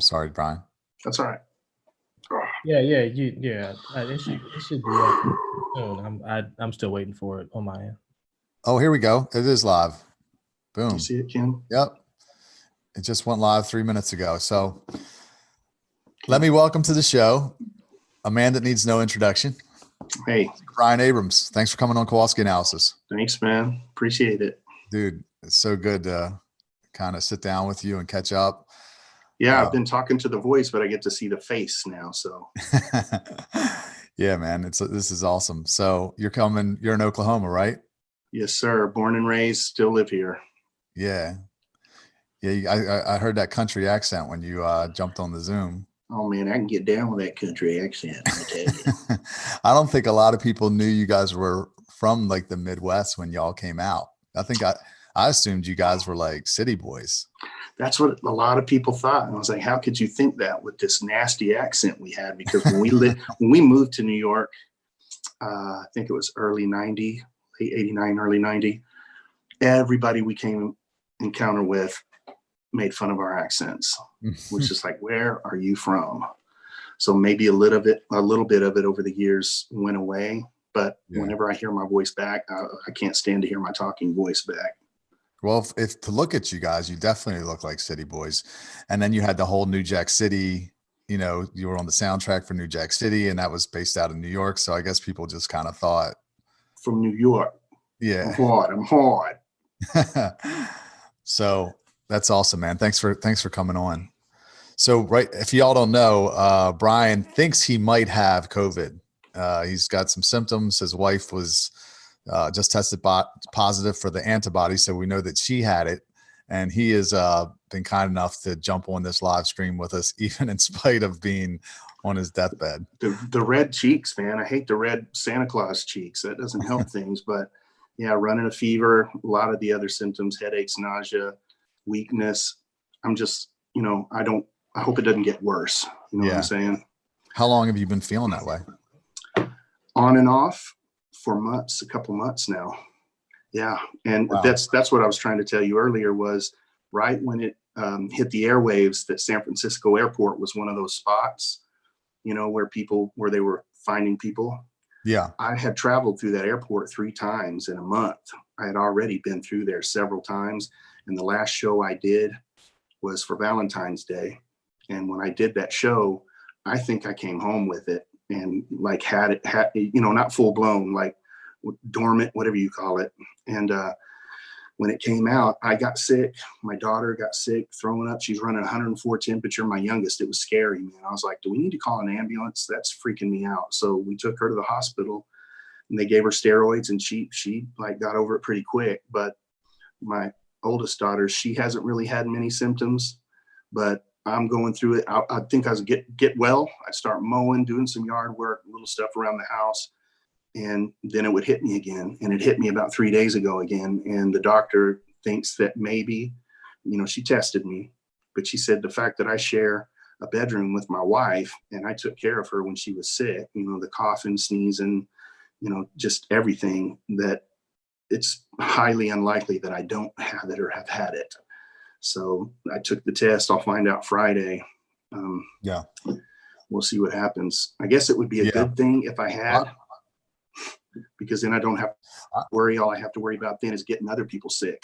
sorry, Brian. That's all right. It should be up soon. I'm still waiting for it on my end. Oh, here we go. It is live. Boom. Do you see it, Ken? Yep. It just went live 3 minutes ago. So let me welcome to the show a man that needs no introduction. Hey, Bryan Abrams. Thanks for coming on Kowalski Analysis. thanks, man. Appreciate it. Dude, it's so good to kind of sit down with you and catch up. Yeah, I've been talking to the voice, but I get to see the face now. So yeah, man, this is awesome. So you're in Oklahoma, right? yes, sir. Born and raised, still live here. Yeah. I heard that country accent when you jumped on the Zoom. Oh man, I can get down with that country accent, I tell you. I don't think a lot of people knew you guys were from like the Midwest when y'all came out. I think I assumed you guys were like city boys. That's what a lot of people thought. And I was like, how could you think that with this nasty accent we had? Because when we moved to New York, I think it was early 90, late 89, early 90, everybody we came encounter with made fun of our accents, which is like, where are you from? So maybe a little bit of it over the years went away. But whenever I hear my voice back, I can't stand to hear my talking voice back. Well, if to look at you guys, you definitely look like city boys. And then you had the whole New Jack City, you were on the soundtrack for New Jack City, and that was based out of New York. So I guess people just kind of thought. From New York. Yeah. I'm hard. So that's awesome, man. Thanks for coming on. So, right, if y'all don't know, Brian thinks he might have COVID. He's got some symptoms. His wife was just tested positive for the antibody, so we know that she had it. And he has been kind enough to jump on this live stream with us, even in spite of being on his deathbed. The red cheeks, man. I hate the red Santa Claus cheeks. That doesn't help things. But yeah, running a fever, a lot of the other symptoms, headaches, nausea, weakness. I'm just, I hope it doesn't get worse. You know what I'm saying? How long have you been feeling that way? On and off for months, a couple months now. Yeah. And wow. That's what I was trying to tell you earlier was right when it hit the airwaves that San Francisco airport was one of those spots, where they were finding people. Yeah. I had traveled through that airport 3 times in a month. I had already been through there several times. And the last show I did was for Valentine's Day. And when I did that show, I think I came home with it and like had it, not full blown, like dormant, whatever you call it. And when it came out, I got sick. My daughter got sick, throwing up. She's running 104 temperature. My youngest, it was scary, man. I was like, do we need to call an ambulance? That's freaking me out. So we took her to the hospital and they gave her steroids and she like got over it pretty quick. But my oldest daughter, she hasn't really had many symptoms, but I'm going through it. I think I was get well. I'd start mowing, doing some yard work, little stuff around the house. And then it would hit me again. And it hit me about 3 days ago again. And the doctor thinks that maybe, she tested me, but she said the fact that I share a bedroom with my wife and I took care of her when she was sick, the coughing, sneezing, just everything, that it's highly unlikely that I don't have it or have had it. So I took the test. I'll find out Friday. We'll see what happens. I guess it would be a good thing if I had, because then I don't have to worry. All I have to worry about then is getting other people sick.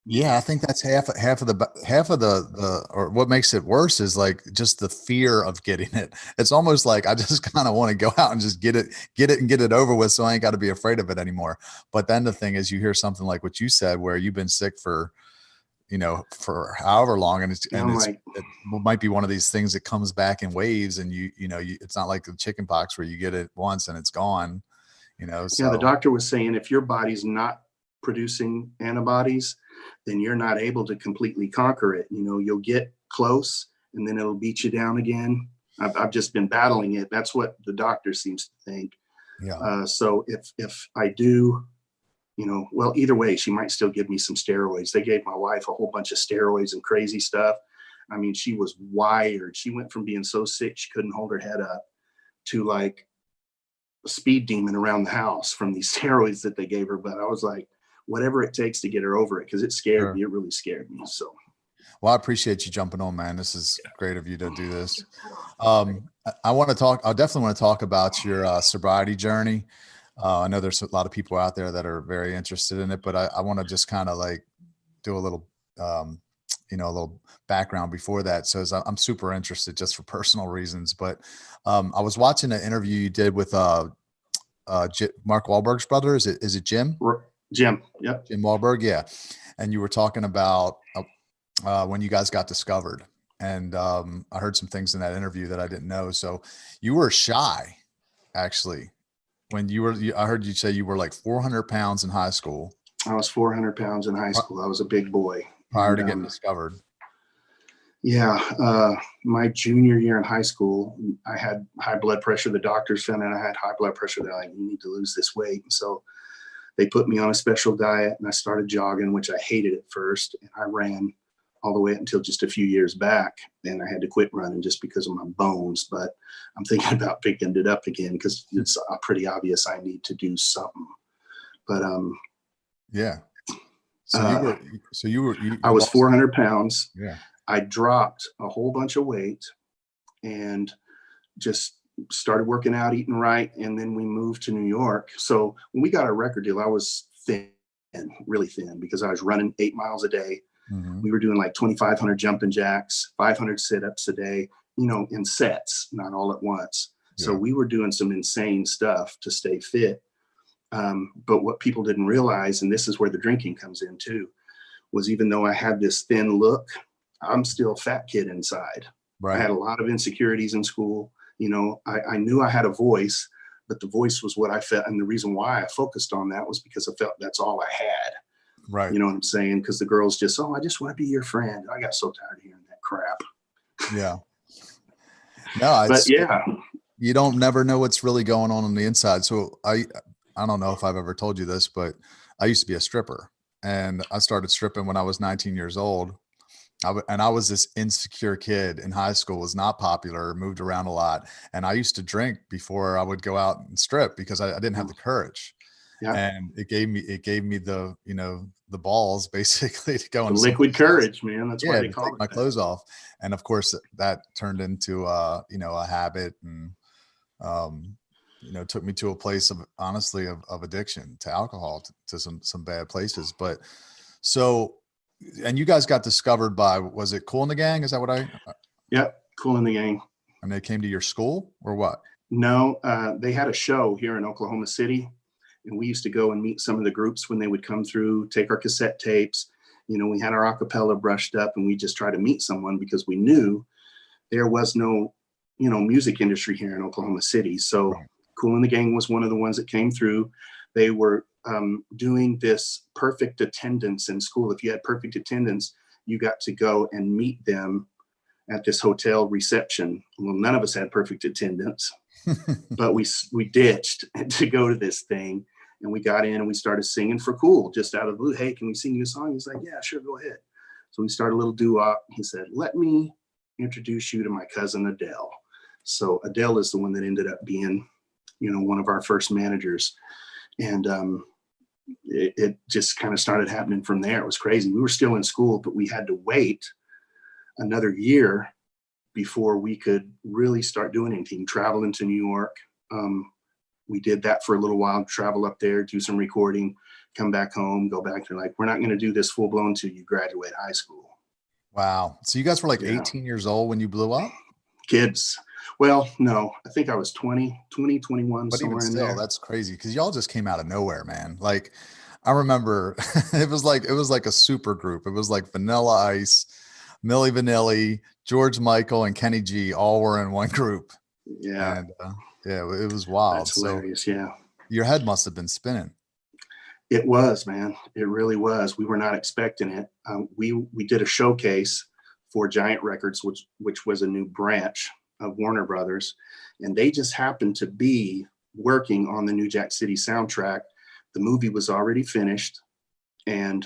Yeah, I think that's half of the or what makes it worse is like just the fear of getting it. It's almost like I just kind of want to go out and just get it and get it over with, so I ain't got to be afraid of it anymore. But then the thing is, you hear something like what you said, where you've been sick for for however long, and it might be one of these things that comes back in waves, and it's not like the chicken pox where you get it once and it's gone. So. Yeah, the doctor was saying if your body's not producing antibodies, then you're not able to completely conquer it. You'll get close and then it'll beat you down again. I've just been battling it. That's what the doctor seems to think. Yeah. So if I do, well, either way, she might still give me some steroids. They gave my wife a whole bunch of steroids and crazy stuff. I mean, she was wired. She went from being so sick she couldn't hold her head up to like a speed demon around the house from these steroids that they gave her. But I was like, whatever it takes to get her over it, because it scared me. It really scared me. So, Well, I appreciate you jumping on, man. This is great of you to do this. I want to talk. I definitely want to talk about your sobriety journey. I know there's a lot of people out there that are very interested in it, but I want to just kind of like do a little, a little background before that. So I'm super interested just for personal reasons. But I was watching an interview you did with Mark Wahlberg's brother. Is it Jim? Jim. Yep. Jim Wahlberg. Yeah. And you were talking about when you guys got discovered. And I heard some things in that interview that I didn't know. So you were shy, actually. When I heard you say you were like 400 pounds in high school. I was 400 pounds in high school. I was a big boy. Prior to getting discovered. Yeah. My junior year in high school, I had high blood pressure. The doctors found out I had high blood pressure. They're like, you need to lose this weight. And so they put me on a special diet and I started jogging, which I hated at first. And I ran all the way until just a few years back. And I had to quit running just because of my bones. But I'm thinking about picking it up again because it's pretty obvious I need to do something. But yeah. I was 400 pounds. Yeah. I dropped a whole bunch of weight and just started working out, eating right. And then we moved to New York. So when we got our record deal, I was thin, really thin, because I was running 8 miles a day. Mm-hmm. We were doing like 2,500 jumping jacks, 500 sit-ups a day, in sets, not all at once. Yeah. So we were doing some insane stuff to stay fit. But what people didn't realize, and this is where the drinking comes in too, was even though I had this thin look, I'm still a fat kid inside. Right. I had a lot of insecurities in school. I knew I had a voice, but the voice was what I felt. And the reason why I focused on that was because I felt that's all I had. Right. You know what I'm saying? Because the girls just, I just want to be your friend. I got so tired of hearing that crap. Yeah. No, but yeah, you don't never know what's really going on the inside. So I don't know if I've ever told you this, but I used to be a stripper and I started stripping when I was 19 years old. I was this insecure kid in high school, was not popular, moved around a lot. And I used to drink before I would go out and strip because I didn't have the courage. Yeah. And it gave me the, the balls basically to go and liquid courage, man. That's why they call it my clothes off. And of course that turned into a habit and took me to a place of honestly of addiction to alcohol, to some bad places. But so, and you guys got discovered by, was it Kool and the Gang? Is that what Yep. Kool and the Gang. And they came to your school or what? No, they had a show here in Oklahoma City. And we used to go and meet some of the groups when they would come through, take our cassette tapes. We had our acapella brushed up and we just try to meet someone because we knew there was no, music industry here in Oklahoma City. So right. Kool and the Gang was one of the ones that came through. They were doing this perfect attendance in school. If you had perfect attendance, you got to go and meet them at this hotel reception. Well, none of us had perfect attendance, but we ditched to go to this thing. And we got in and we started singing for Kool, just out of the blue. Hey, can we sing you a song? He's like, yeah, sure, go ahead. So we started a little doo-wop. He said, let me introduce you to my cousin Adele. So Adele is the one that ended up being, one of our first managers. And it just kind of started happening from there. It was crazy. We were still in school, but we had to wait another year before we could really start doing anything, traveling to New York. We did that for a little while, travel up there, do some recording, come back home, go back. They're like, we're not going to do this full blown until you graduate high school. Wow. So you guys were like 18 years old when you blew up? Kids. Well, no, I think I was 20, 21, but somewhere even in still, there. That's crazy because y'all just came out of nowhere, man. Like I remember it was like a super group. It was like Vanilla Ice, Milli Vanilli, George Michael, and Kenny G all were in one group. Yeah. And it was wild. That's hilarious. Yeah. Your head must have been spinning. It was, man. It really was. We were not expecting it. We did a showcase for Giant Records, which was a new branch of Warner Brothers, and they just happened to be working on the New Jack City soundtrack. The movie was already finished, and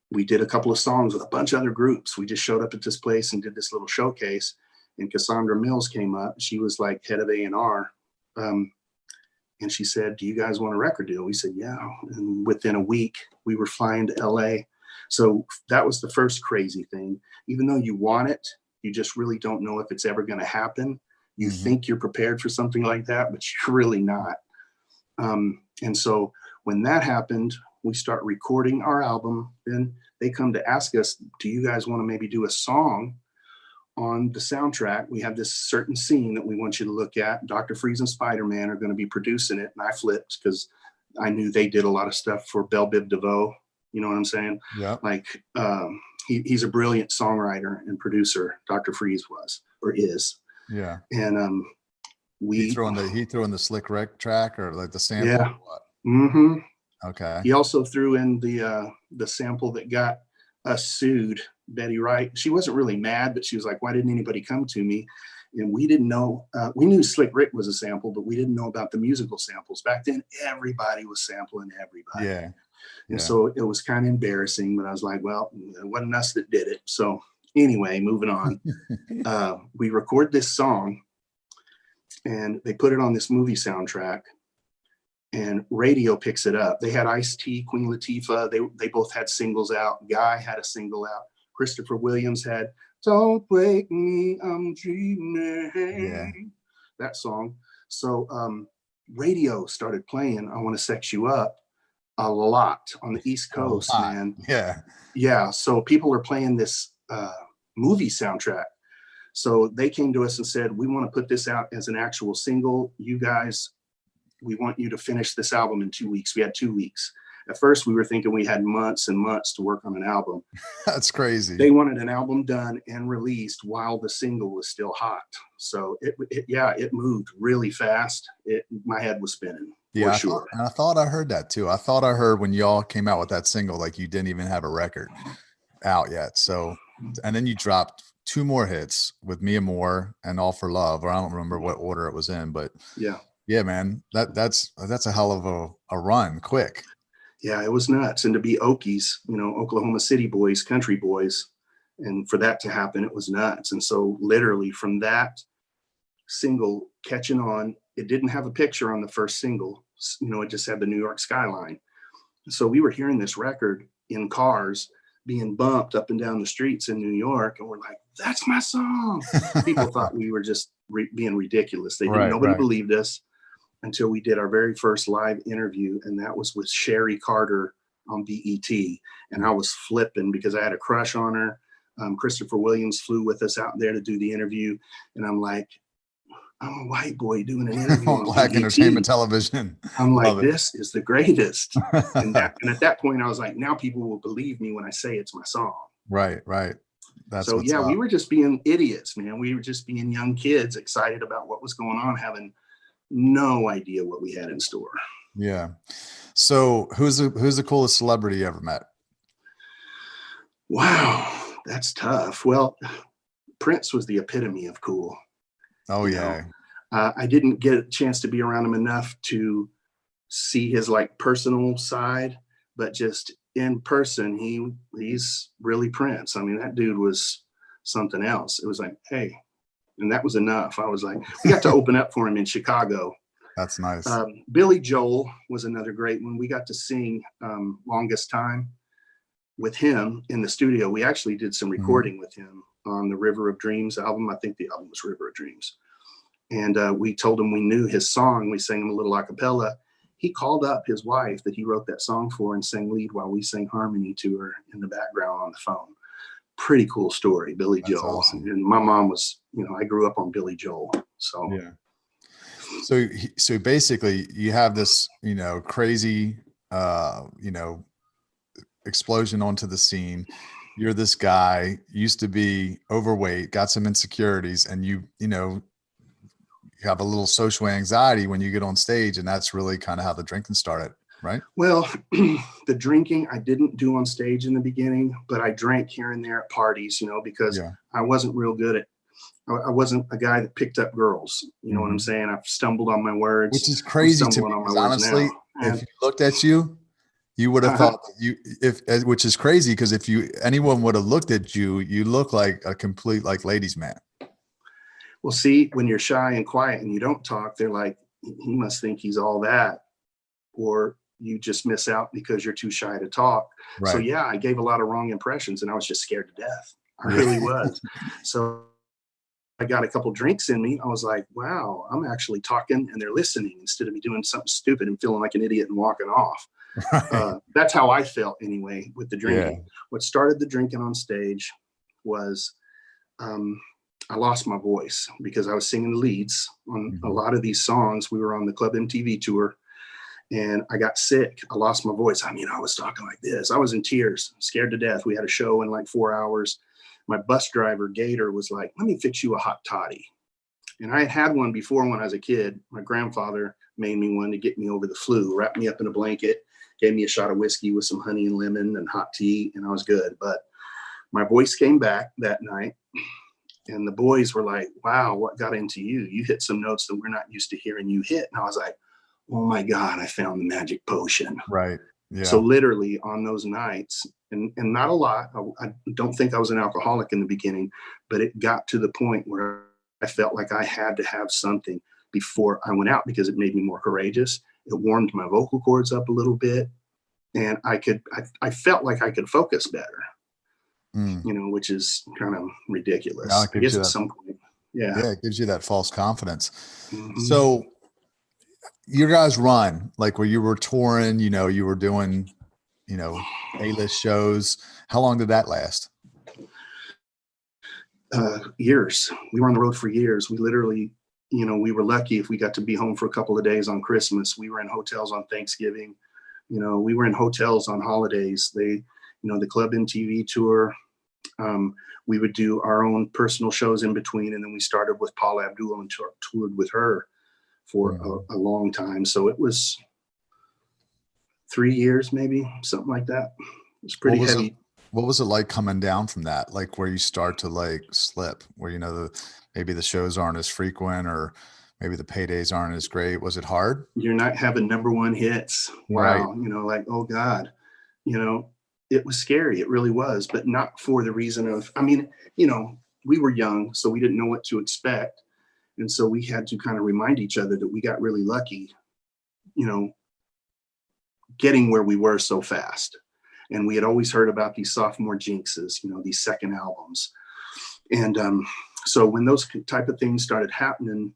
we did a couple of songs with a bunch of other groups. We just showed up at this place and did this little showcase, and Cassandra Mills came up. She was like head of A&R, and she said, do you guys want a record deal? We said, yeah. And within a week, we were flying to LA. So that was the first crazy thing. Even though you want it, you just really don't know if it's ever going to happen. You think you're prepared for something like that, but you're really not. And so when that happened, we start recording our album. Then they come to ask us, do you guys want to maybe do a song on the soundtrack? We have this certain scene that we want you to look at. Dr. Freeze and Spider-Man are going to be producing it. And I flipped because I knew they did a lot of stuff for Belle Biv DeVoe. You know what I'm saying? Yeah. Like, he's a brilliant songwriter and producer. Dr. Freeze was, or is. Yeah. And he threw in the Slick Rick track, or like the sample. Yeah. Mm-hmm. Okay. He also threw in the sample that got us sued, Betty Wright. She wasn't really mad, but she was like, why didn't anybody come to me? And we didn't know, we knew Slick Rick was a sample, but we didn't know about the musical samples. Back then, everybody was sampling everybody. Yeah. And so it was kind of embarrassing, but I was like, well, it wasn't us that did it. So anyway, moving on. We record this song and they put it on this movie soundtrack, and radio picks it up. They had Ice-T, Queen Latifah. They both had singles out. Guy had a single out. Christopher Williams had Don't Wake Me, I'm Dreaming. Yeah. That song. So radio started playing I Want to Sex You Up a lot on the East Coast, man. Yeah. Yeah. So people are playing this movie soundtrack. So they came to us and said, we want to put this out as an actual single. You guys, we want you to finish this album in 2 weeks. We had 2 weeks. At first, we were thinking we had months and months to work on an album. That's crazy. They wanted an album done and released while the single was still hot. So it moved really fast. My head was spinning. Yeah, for sure. I thought I heard that too. I thought I heard when y'all came out with that single, like you didn't even have a record out yet. So, and then you dropped 2 more hits with Me and More and All for Love, or I don't remember what order it was in, but yeah, man, that's a hell of a run, quick. Yeah, it was nuts. And to be Okies, Oklahoma City boys, country boys, and for that to happen, it was nuts. And so literally from that single catching on, it didn't have a picture on the first single. It just had the New York skyline. So we were hearing this record in cars being bumped up and down the streets in New York. And we're like, that's my song. People thought we were just being ridiculous. Nobody believed us until we did our very first live interview. And that was with Sherry Carter on BET. And I was flipping because I had a crush on her. Christopher Williams flew with us out there to do the interview. And I'm like, I'm a white boy doing an interview on Black BET. Entertainment Television. I'm like, this is the greatest. and at that point, I was like, now people will believe me when I say it's my song. Right. That's so yeah, we were just being idiots, man. We were just being young kids, excited about what was going on, having no idea what we had in store. Yeah. So who's the coolest celebrity you ever met? Wow, that's tough. Well, Prince was the epitome of cool. Oh yeah. I didn't get a chance to be around him enough to see his personal side, but just in person, he's really Prince. I mean, that dude was something else. It was like, hey, and that was enough. I was like, we got to open up for him in Chicago. That's nice. Billy Joel was another great one. We got to sing Longest Time with him in the studio. We actually did some recording with him on the River of Dreams album. I think the album was River of Dreams. And we told him we knew his song. We sang him a little a cappella. He called up his wife that he wrote that song for and sang lead while we sang harmony to her in the background on the phone. Pretty cool story, Billy Joel. Awesome. And my mom was, I grew up on Billy Joel. So yeah. So basically you have this, crazy, explosion onto the scene. You're this guy, used to be overweight, got some insecurities, and you have a little social anxiety when you get on stage, and that's really kind of how the drinking started, right? Well, the drinking I didn't do on stage in the beginning, but I drank here and there at parties, because I wasn't real good at, I wasn't a guy that picked up girls. You know what I'm saying? I've stumbled on my words. Which is crazy to me, because honestly, if you looked at you, you would have thought that which is crazy, because if anyone would have looked at you, you look like a complete ladies' man. Well, see, when you're shy and quiet and you don't talk, they're like, he must think he's all that. Or you just miss out because you're too shy to talk. Right. So yeah, I gave a lot of wrong impressions, and I was just scared to death. I really was. So I got a couple drinks in me. I was like, wow, I'm actually talking and they're listening instead of me doing something stupid and feeling like an idiot and walking off. Right. That's how I felt anyway with the drinking. Yeah. What started the drinking on stage was I lost my voice because I was singing the leads on a lot of these songs. We were on the Club MTV tour and I got sick. I lost my voice. I mean, I was talking like this. I was in tears, scared to death. We had a show in like 4 hours. My bus driver, Gator, was like, let me fix you a hot toddy. And I had had one before when I was a kid. My grandfather made me one to get me over the flu, wrapped me up in a blanket, gave me a shot of whiskey with some honey and lemon and hot tea, and I was good. But my voice came back that night, and the boys were like, wow, what got into you? You hit some notes that we're not used to hearing you hit. And I was like, oh my God, I found the magic potion. Right. Yeah. So literally on those nights, and not a lot, I don't think I was an alcoholic in the beginning, but it got to the point where I felt like I had to have something before I went out because it made me more courageous. It warmed my vocal cords up a little bit, and I felt like I could focus better, you know, which is kind of ridiculous. Yeah, I guess at some point. Yeah. Yeah. It gives you that false confidence. Mm-hmm. So your guys' run, like where you were touring, you know, you were doing, you know, A-list shows. How long did that last? Years. We were on the road for years. We literally, you know, we were lucky if we got to be home for a couple of days on Christmas. We were in hotels on Thanksgiving. You know, we were in hotels on holidays. You know, the Club MTV tour. We would do our own personal shows in between. And then we started with Paula Abdul and toured with her for a long time. So it was 3 years, maybe something like that. It was pretty heavy. What was it like coming down from that? Like where you start to like slip, where, you know, maybe the shows aren't as frequent or maybe the paydays aren't as great. Was it hard? You're not having #1 hits. Wow. Right. You know, like, oh God, you know, it was scary. It really was, but not for the reason of, I mean, you know, we were young, so we didn't know what to expect. And so we had to kind of remind each other that we got really lucky, you know, getting where we were so fast. And we had always heard about these sophomore jinxes, you know, these second albums. And so when those type of things started happening,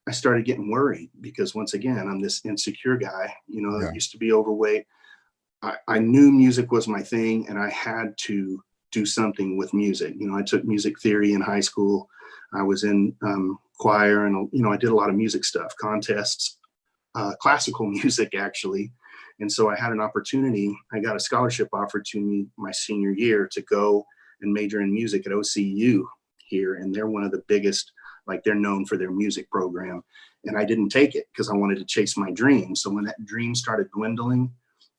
I started getting worried because once again, I'm this insecure guy, you know, that used to be overweight. I knew music was my thing and I had to do something with music. You know, I took music theory in high school. I was in choir and, you know, I did a lot of music stuff, contests, classical music actually. And so I had an opportunity. I got a scholarship offered to me my senior year to go and major in music at OCU here. And they're one of the biggest, like they're known for their music program. And I didn't take it because I wanted to chase my dream. So when that dream started dwindling,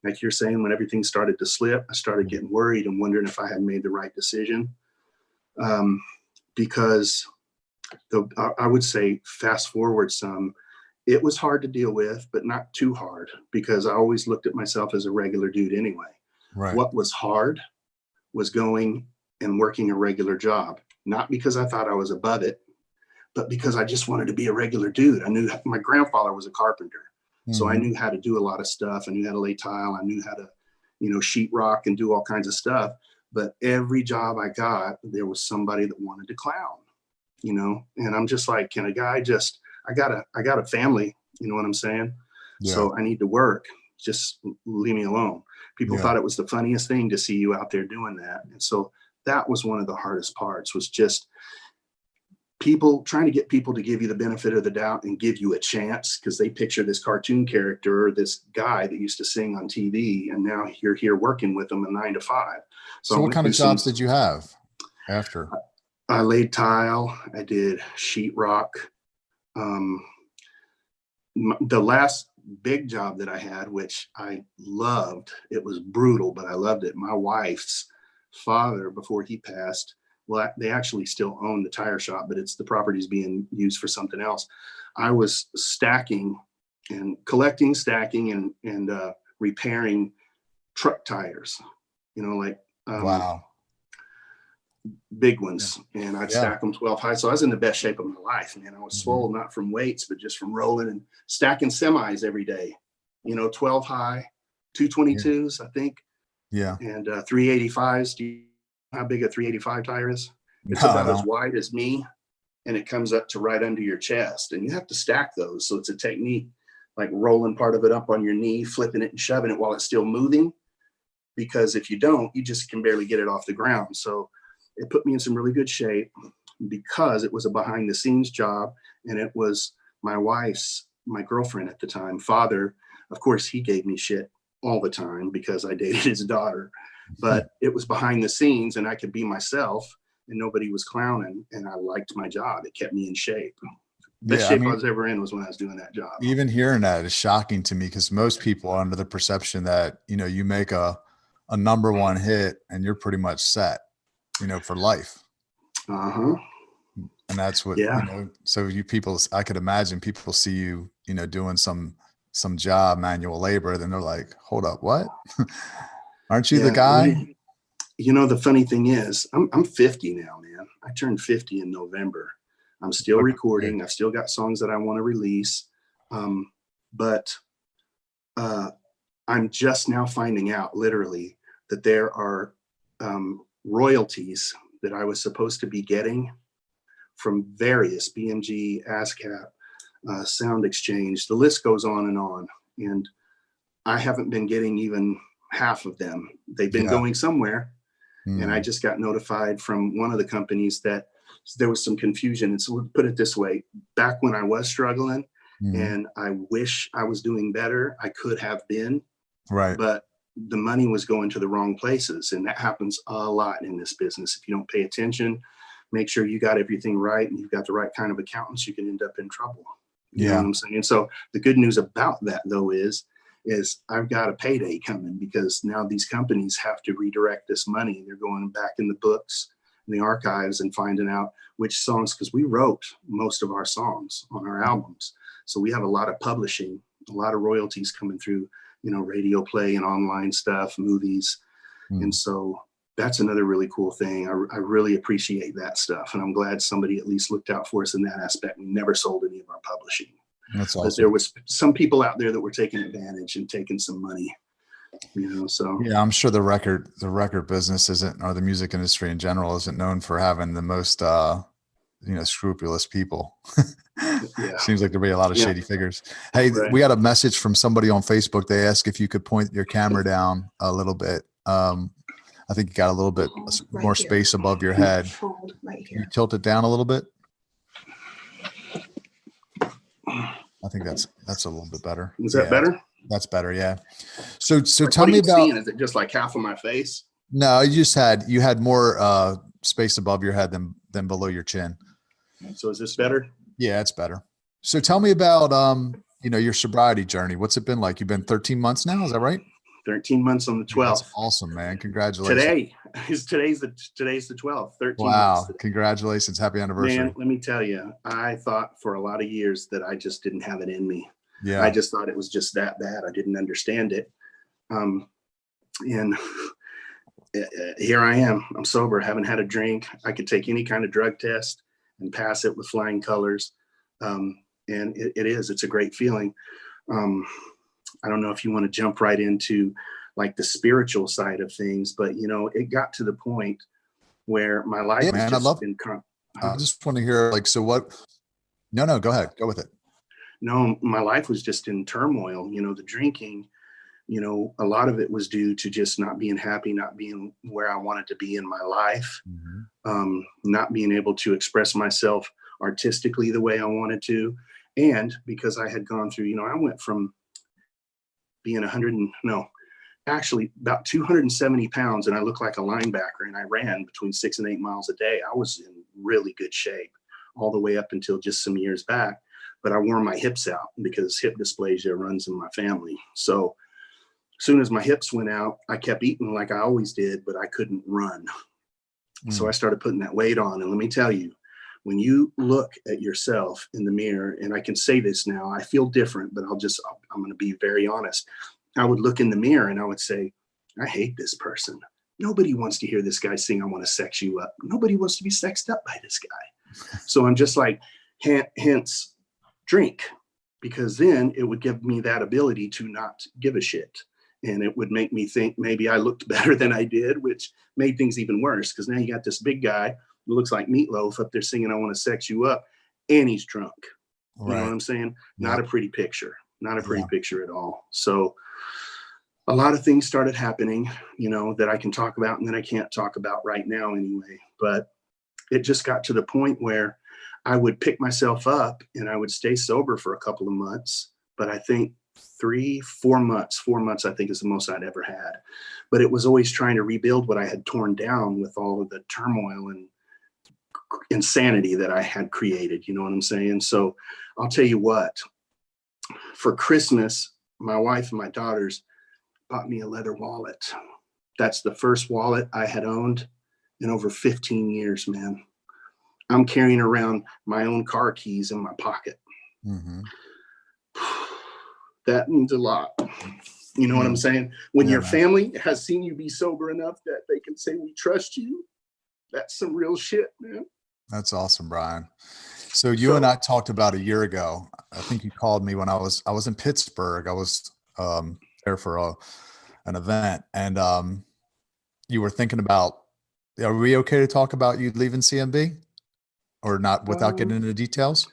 like you're saying, when everything started to slip, I started getting worried and wondering if I had made the right decision. Because I would say fast forward some, it was hard to deal with, but not too hard because I always looked at myself as a regular dude anyway. Right. What was hard was going and working a regular job, not because I thought I was above it, but because I just wanted to be a regular dude. I knew my grandfather was a carpenter. So I knew how to do a lot of stuff. I knew how to lay tile. I knew how to, you know, sheetrock and do all kinds of stuff. But every job I got, there was somebody that wanted to clown, you know, and I'm just like, can a guy just, I got a family, you know what I'm saying? Yeah. So I need to work. Just leave me alone. People thought it was the funniest thing to see you out there doing that. And so that was one of the hardest parts, was just trying to get people to give you the benefit of the doubt and give you a chance, because they picture this cartoon character or this guy that used to sing on TV, and now you're here working with them a 9 to 5. So what kind of jobs did you have after? I laid tile. I did sheetrock. The last big job that I had, which I loved, it was brutal, but I loved it. My wife's father, before he passed, well, they actually still own the tire shop, but the property's being used for something else. I was stacking and collecting, stacking and repairing truck tires, you know, like wow, big ones. And I'd stack them 12 high. So I was in the best shape of my life, man. I was swole, not from weights, but just from rolling and stacking semis every day, you know, 12 high, 222s, I think, Yeah. and 385s. Do you know how big a 385 tire is? It's No, about as wide as me, and it comes up to right under your chest. And you have to stack those. So it's a technique, like rolling part of it up on your knee, flipping it and shoving it while it's still moving. Because if you don't, you just can barely get it off the ground. So it put me in some really good shape because it was a behind the scenes job. And it was my girlfriend at the time, father. Of course, he gave me shit all the time because I dated his daughter, but it was behind the scenes and I could be myself and nobody was clowning. And I liked my job. It kept me in shape. Best shape I was ever in was when I was doing that job. Even hearing that is shocking to me because most people are under the perception that, you make a number one hit and you're pretty much set, for life. Uh-huh. And that's what, so you people, I could imagine people see you, doing some job, manual labor, then they're like, hold up, what? Aren't you the guy? The funny thing is I'm 50 now, man. I turned 50 in November. I'm still recording. I've still got songs that I want to release. But I'm just now finding out literally that there are royalties that I was supposed to be getting from various BMG, ASCAP, Sound Exchange. The list goes on. And I haven't been getting even half of them. They've been going somewhere. And I just got notified from one of the companies that there was some confusion. And so we'll put it this way, back when I was struggling and I wish I was doing better, I could have been, right. But the money was going to the wrong places. And that happens a lot in this business. If you don't pay attention, make sure you got everything right and you've got the right kind of accountants, you can end up in trouble. You know what I'm saying? So the good news about that though is I've got a payday coming because now these companies have to redirect this money. They're going back in the books and the archives and finding out which songs, because we wrote most of our songs on our albums. So we have a lot of publishing, a lot of royalties coming through, radio play and online stuff, movies. And so that's another really cool thing. I really appreciate that stuff. And I'm glad somebody at least looked out for us in that aspect. We never sold any of our publishing. That's awesome. But there was some people out there that were taking advantage and taking some money, so. Yeah, I'm sure the record business isn't, or the music industry in general isn't known for having the most, scrupulous people. Seems like there'll be a lot of shady figures. Hey, we got a message from somebody on Facebook. They asked if you could point your camera down a little bit. I think you got a little bit more space above your head. Right here. You tilt it down a little bit. I think that's a little bit better. Is that better? That's better. Yeah. So tell me about. Is it just like half of my face? No, you had more space above your head than below your chin. So is this better? Yeah, it's better. So tell me about your sobriety journey. What's it been like? You've been 13 months now, is that right? 13 months on the 12th. That's awesome, man. Congratulations. Today's the 12th. 13 wow. months. Congratulations. Happy anniversary. Man, let me tell you, I thought for a lot of years that I just didn't have it in me. Yeah. I just thought it was just that bad. I didn't understand it. And here I am. I'm sober, haven't had a drink. I could take any kind of drug test and pass it with flying colors. And it's a great feeling. I don't know if you want to jump right into like the spiritual side of things, but it got to the point where my life has just been. I just want to hear so what? No, go ahead. Go with it. No, my life was just in turmoil. The drinking, a lot of it was due to just not being happy, not being where I wanted to be in my life, not being able to express myself artistically the way I wanted to. And because I had gone through, I went from being about 270 pounds, and I looked like a linebacker, and I ran between 6 and 8 miles a day. I was in really good shape all the way up until just some years back, but I wore my hips out because hip dysplasia runs in my family. So as soon as my hips went out, I kept eating like I always did, but I couldn't run. So I started putting that weight on. And let me tell you, when you look at yourself in the mirror, and I can say this now, I feel different, but I'm going to be very honest. I would look in the mirror and I would say, I hate this person. Nobody wants to hear this guy sing, I want to sex you up. Nobody wants to be sexed up by this guy. So I'm just like, hence drink, because then it would give me that ability to not give a shit and it would make me think maybe I looked better than I did, which made things even worse, because now you got this big guy who looks like Meatloaf up there singing, "I want to sex you up," and he's drunk. You know what I'm saying? Not a pretty picture. Not a pretty picture at all. So a lot of things started happening, that I can talk about and that I can't talk about right now anyway. But it just got to the point where I would pick myself up and I would stay sober for a couple of months. But I think 4 months, I think is the most I'd ever had. But it was always trying to rebuild what I had torn down with all of the turmoil and insanity that I had created. You know what I'm saying? So I'll tell you what, for Christmas, my wife and my daughters bought me a leather wallet. That's the first wallet I had owned in over 15 years, man. I'm carrying around my own car keys in my pocket. Mm-hmm. That means a lot. You know what I'm saying? When your family has seen you be sober enough that they can say, "We trust you," that's some real shit, man. That's awesome, Bryan. So you and I talked about a year ago. I think you called me when I was in Pittsburgh. I was there for an event, and you were thinking about, are we okay to talk about you leaving CMB or not without getting into details?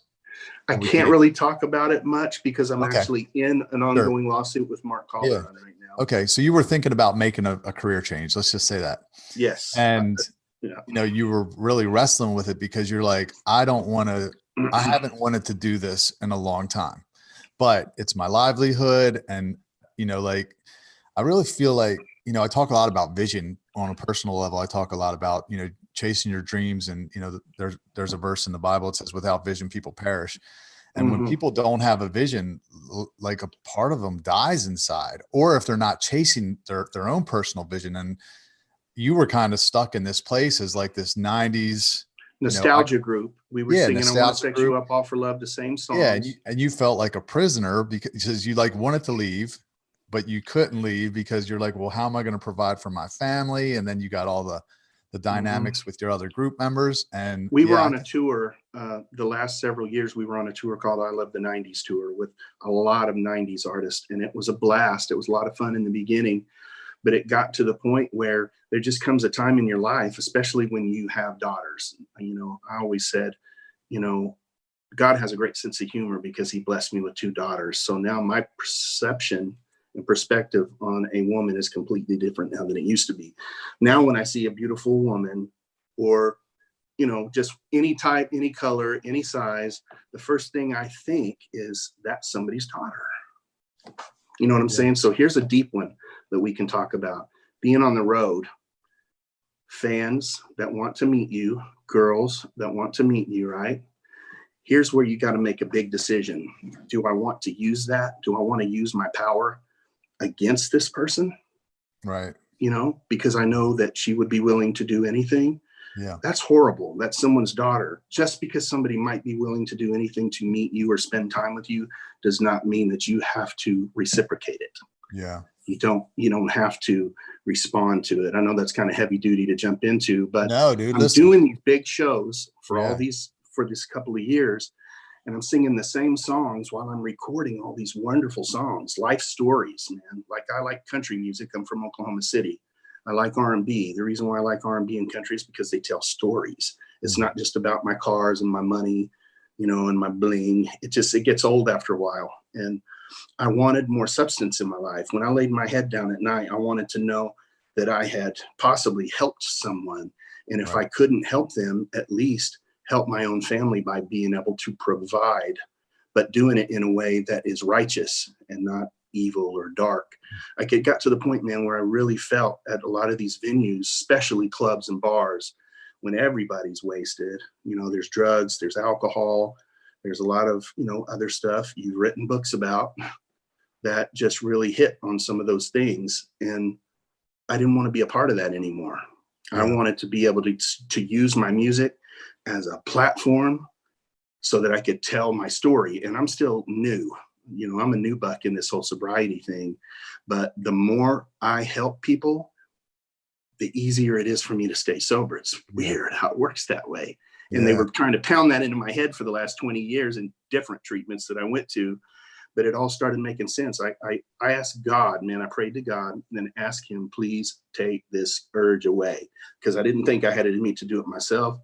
I can't really talk about it much because I'm actually in an ongoing lawsuit with Mark Calder right now. Okay. So you were thinking about making a career change. Let's just say that. Yes. And you were really wrestling with it because you're like, I haven't wanted to do this in a long time, but it's my livelihood. And, I really feel like, I talk a lot about vision on a personal level. I talk a lot about, chasing your dreams. And, there's a verse in the Bible. It says, without vision, people perish. And when people don't have a vision, like a part of them dies inside, or if they're not chasing their own personal vision. And you were kind of stuck in this place as like this 90s nostalgia group. We were singing, "I Want to Sex You Up, All for Love," the same songs. Yeah. And you felt like a prisoner because you like wanted to leave, but you couldn't leave because you're like, well, how am I going to provide for my family? And then you got all the dynamics with your other group members. And we were on a tour the last several years. We were on a tour called I Love the 90s tour with a lot of 90s artists. And it was a blast. It was a lot of fun in the beginning, but it got to the point where there just comes a time in your life, especially when you have daughters. I always said, God has a great sense of humor because he blessed me with 2 daughters. So now my perception and perspective on a woman is completely different now than it used to be. Now, when I see a beautiful woman or, just any type, any color, any size, the first thing I think is that's somebody's daughter. You know what I'm saying? So here's a deep one that we can talk about. Being on the road, fans that want to meet you, girls that want to meet you, right? Here's where you got to make a big decision. Do I want to use that? Do I want to use my power against this person? Right. Because I know that she would be willing to do anything. Yeah. That's horrible. That's someone's daughter. Just because somebody might be willing to do anything to meet you or spend time with you does not mean that you have to reciprocate it. Yeah. You don't have to respond to it. I know that's kind of heavy duty to jump into, but no, dude, I'm doing these big shows for for this couple of years. And I'm singing the same songs while I'm recording all these wonderful songs, life stories, man. Like, I like country music. I'm from Oklahoma City. I like R&B. The reason why I like R&B and country is because they tell stories. It's not just about my cars and my money, and my bling. It gets old after a while. And I wanted more substance in my life. When I laid my head down at night, I wanted to know that I had possibly helped someone. And if I couldn't help them, at least help my own family by being able to provide, but doing it in a way that is righteous and not evil or dark. Like, it got to the point, man, where I really felt at a lot of these venues, especially clubs and bars, when everybody's wasted, there's drugs, there's alcohol, there's a lot of, other stuff you've written books about that just really hit on some of those things. And I didn't want to be a part of that anymore. I wanted to be able to use my music as a platform so that I could tell my story. And I'm still new. I'm a new buck in this whole sobriety thing. But the more I help people, the easier it is for me to stay sober. It's weird how it works that way. And they were trying to pound that into my head for the last 20 years in different treatments that I went to. but it all started making sense. I asked God, man, I prayed to God and then asked him, please take this urge away. Because I didn't think I had it in me to do it myself.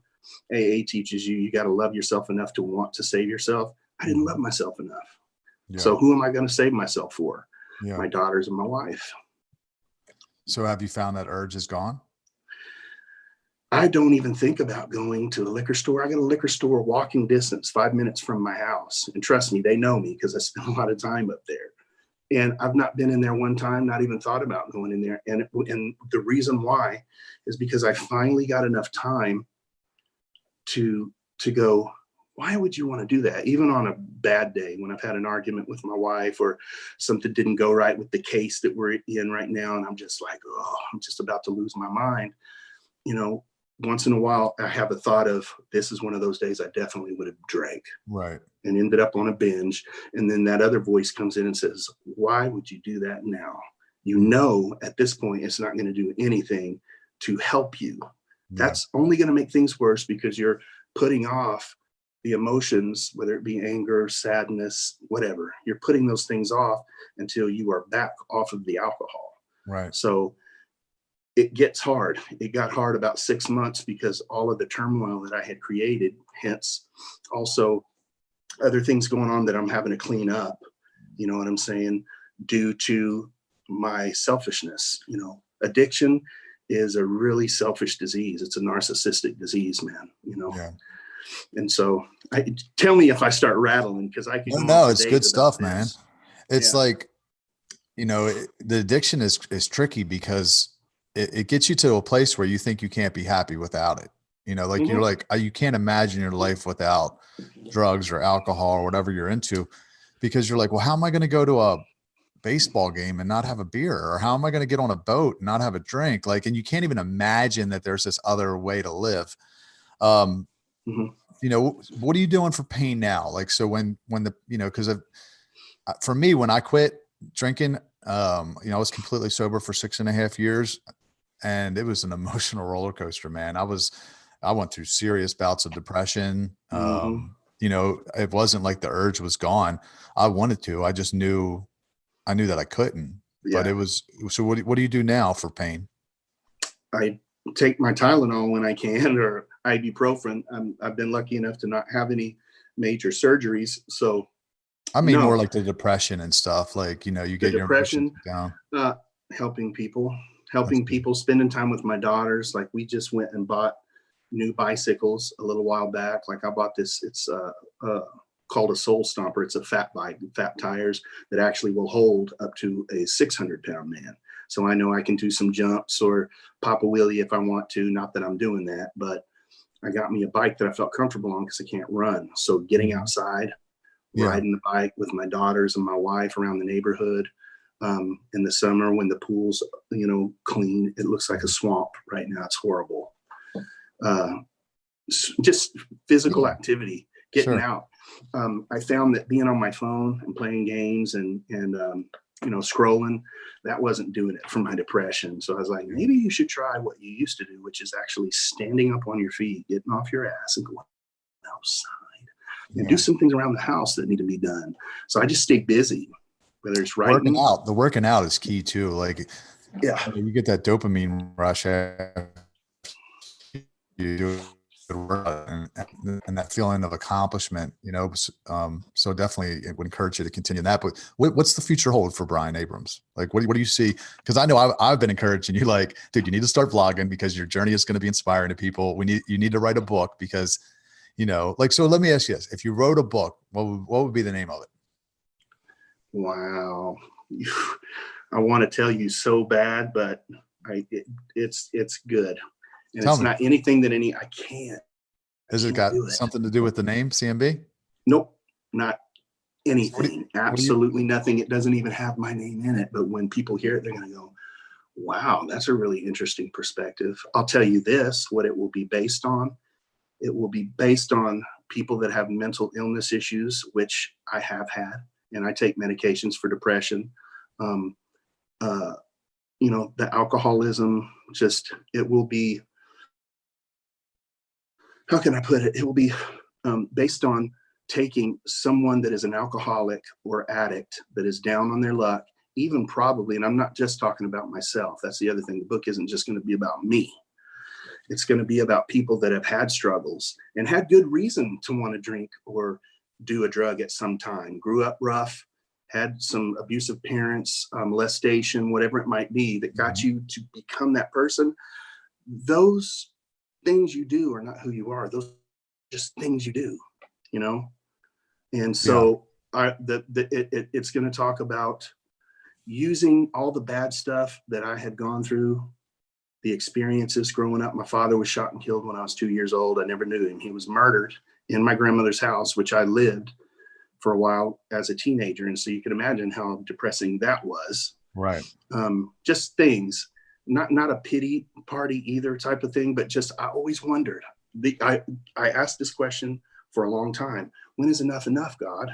AA teaches you got to love yourself enough to want to save yourself. I didn't love myself enough. Yeah. So who am I going to save myself for? Yeah. My daughters and my wife. So have you found that urge is gone? I don't even think about going to a liquor store. I got a liquor store walking distance, 5 minutes from my house. And trust me, they know me because I spend a lot of time up there. And I've not been in there one time, not even thought about going in there. And the reason why is because I finally got enough time to go, why would you want to do that? Even on a bad day, when I've had an argument with my wife or something didn't go right with the case that we're in right now. And I'm just like, oh, I'm just about to lose my mind. You know, once in a while, I have a thought of, this is one of those days I definitely would have drank. Right. And ended up on a binge. And then that other voice comes in and says, why would you do that now? You know, at this point, it's not going to do anything to help you. Yeah. That's only going to make things worse because you're putting off the emotions, whether it be anger, sadness, whatever. You're putting those things off until you are back off of the alcohol. Right. So it gets hard. It got hard about 6 months because all of the turmoil that I had created, hence also other things going on that I'm having to clean up, you know what I'm saying, due to my selfishness. You know, addiction is a really selfish disease. It's a narcissistic disease, man, you know. Yeah. And so tell me if I start rattling, because I could No, it's good stuff, man. It's Yeah. like, you know, the addiction is tricky because it gets you to a place where you think you can't be happy without it. You know, like you're like, you can't imagine your life without drugs or alcohol or whatever you're into, because you're like, well, how am I going to go to a baseball game and not have a beer? Or how am I going to get on a boat and not have a drink? Like, and you can't even imagine that there's this other way to live. You know, what are you doing for pain now? Like, so when the, you know, cause for me, when I quit drinking, you know, I was completely sober for 6.5 years, and it was an emotional roller coaster, man. I went through serious bouts of depression. You know, it wasn't like the urge was gone. I wanted to, I knew that I couldn't, but it was, so what do you do now for pain? I take my Tylenol when I can, or ibuprofen. I've been lucky enough to not have any major surgeries. So I mean, more like the depression and stuff. Like, you know, you get your emotions down. Helping people, spending time with my daughters. Like, we just went and bought new bicycles a little while back. Like, I bought this, it's called a Soul Stomper. It's a fat bike, fat tires that actually will hold up to a 600-pound man. So I know I can do some jumps or pop a wheelie if I want to. Not that I'm doing that, but I got me a bike that I felt comfortable on because I can't run. So getting outside, riding the bike with my daughters and my wife around the neighborhood. In the summer when the pool's, you know, clean, it looks like a swamp right now. It's horrible. Just physical activity, getting out. I found that being on my phone and playing games and you know, scrolling, that wasn't doing it for my depression. So I was like, maybe you should try what you used to do, which is actually standing up on your feet, getting off your ass and going outside and do some things around the house that need to be done. So I just stay busy, whether it's writing. The working out is key too. Like, you get that dopamine rush after you do and that feeling of accomplishment, you know. So definitely it would encourage you to continue that. But what's the future hold for Bryan Abrams? Like, what do you see? Because I know I've been encouraging you, like, dude, you need to start vlogging because your journey is going to be inspiring to people. You need to write a book because, you know, like, so let me ask you this. If you wrote a book, what would be the name of it? Wow. I want to tell you so bad, but it's good. And it's not anything that I can't. Has it got something to do with the name CMB? Nope, not anything. Absolutely nothing. It doesn't even have my name in it. But when people hear it, they're going to go, wow, that's a really interesting perspective. I'll tell you this, what it will be based on. It will be based on people that have mental illness issues, which I have had, and I take medications for depression. You know, the alcoholism, it will be, how can I put it? It will be based on taking someone that is an alcoholic or addict that is down on their luck, even probably, and I'm not just talking about myself. That's the other thing. The book isn't just going to be about me. It's going to be about people that have had struggles and had good reason to want to drink or do a drug at some time, grew up rough, had some abusive parents, molestation, whatever it might be that got you to become that person. Those things you do are not who you are. Those are just things you do, you know? And so it's going to talk about using all the bad stuff that I had gone through, the experiences growing up. My father was shot and killed when I was 2 years old. I never knew him. He was murdered in my grandmother's house, which I lived for a while as a teenager. And so you can imagine how depressing that was. Right. Just things, not a pity party either type of thing, but just, I always wondered. I asked this question for a long time. When is enough enough, God?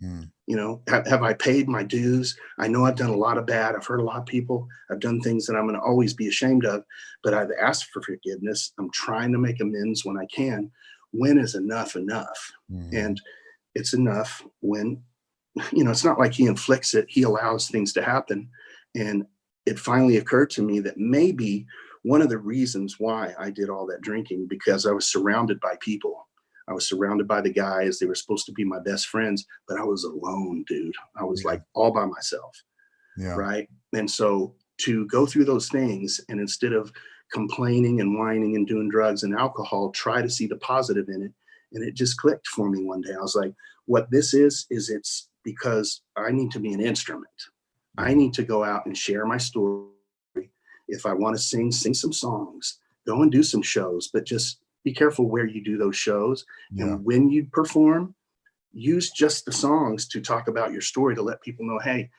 You know, have I paid my dues? I know I've done a lot of bad. I've hurt a lot of people. I've done things that I'm going to always be ashamed of, but I've asked for forgiveness. I'm trying to make amends when I can. When is enough enough? And it's enough when, you know, it's not like he inflicts it. He allows things to happen. And it finally occurred to me that maybe one of the reasons why I did all that drinking, because I was surrounded by people. I was surrounded by the guys. They were supposed to be my best friends, but I was alone, dude. I was like all by myself. Right. And so to go through those things, and instead of complaining and whining and doing drugs and alcohol, try to see the positive in it. And it just clicked for me one day. I was like, what this is it's because I need to be an instrument. I need to go out and share my story. If I want to sing some songs, go and do some shows, but just be careful where you do those shows. And when you perform, use just the songs to talk about your story, to let people know, hey,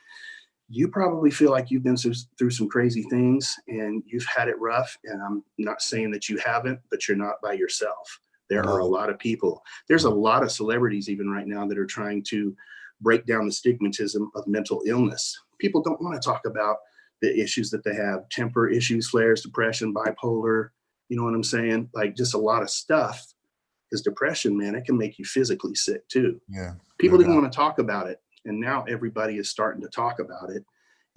you probably feel like you've been through some crazy things and you've had it rough. And I'm not saying that you haven't, but you're not by yourself. There are a lot of people. There's a lot of celebrities even right now that are trying to break down the stigmatism of mental illness. People don't want to talk about the issues that they have: temper issues, flares, depression, bipolar. You know what I'm saying? Like just a lot of stuff. Because depression, man, it can make you physically sick too. People didn't want to talk about it. And now everybody is starting to talk about it,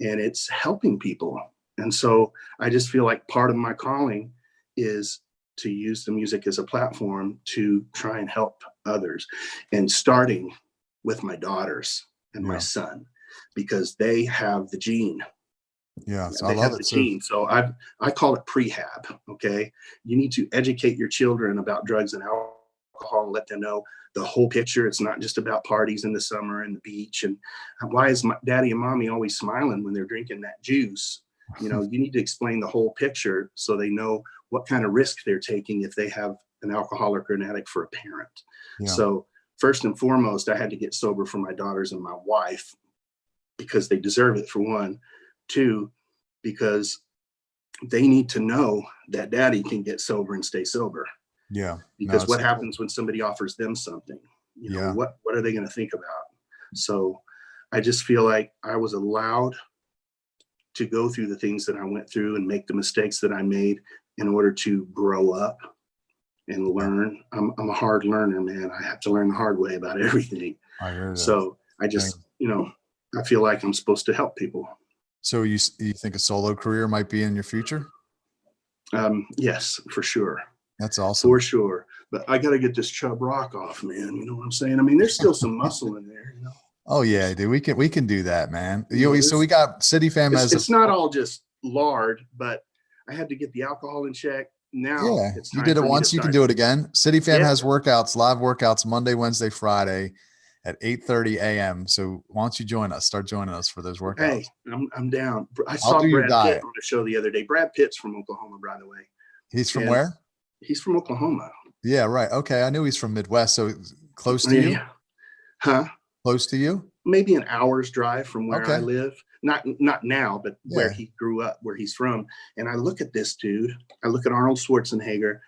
and it's helping people. And so I just feel like part of my calling is to use the music as a platform to try and help others, and starting with my daughters and my son, because they have the gene. So they have the gene. So I call it prehab. Okay. You need to educate your children about drugs and alcohol and let them know the whole picture. It's not just about parties in the summer and the beach. And why is my daddy and mommy always smiling when they're drinking that juice? You know, you need to explain the whole picture so they know what kind of risk they're taking if they have an alcoholic or an addict for a parent. So first and foremost, I had to get sober for my daughters and my wife, because they deserve it, for one. Two, because they need to know that daddy can get sober and stay sober. Because what happens when somebody offers them something? You know, what are they going to think about? So I just feel like I was allowed to go through the things that I went through and make the mistakes that I made in order to grow up and learn. I'm a hard learner, man. I have to learn the hard way about everything. I hear that. So I just, you know, I feel like I'm supposed to help people. So you think a solo career might be in your future? Yes, for sure. That's awesome. For sure. But I got to get this chub rock off, man. You know what I'm saying? I mean, there's still some muscle in there, you know? Oh yeah, dude. We can do that, man. So we got City Fam as it's not all just lard, but I had to get the alcohol in check. Now it's you did it once, you can do it again. City Fam has workouts, live workouts Monday, Wednesday, Friday at 8:30 a.m. So why don't you join us? Start joining us for those workouts. Hey, I'm down. I saw Brad Pitt on the show the other day. Brad Pitt's from Oklahoma, by the way. He's from where? He's from Oklahoma. Yeah, right. Okay, I knew he's from Midwest, so close to you. Huh? Close to you? Maybe an hour's drive from where I live. Not now, but where he grew up, where he's from. And I look at this dude. I look at Arnold Schwarzenegger,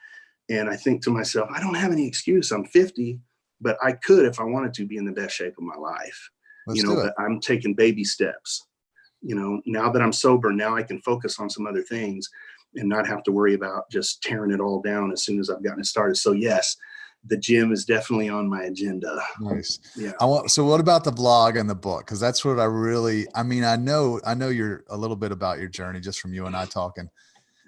and I think to myself, I don't have any excuse. I'm 50, but I could, if I wanted to, be in the best shape of my life. But I'm taking baby steps. You know, now that I'm sober, now I can focus on some other things and not have to worry about just tearing it all down as soon as I've gotten it started. So yes, the gym is definitely on my agenda. Nice. Yeah. So what about the blog and the book? Cause that's what I know you're a little bit about your journey just from you and I talking,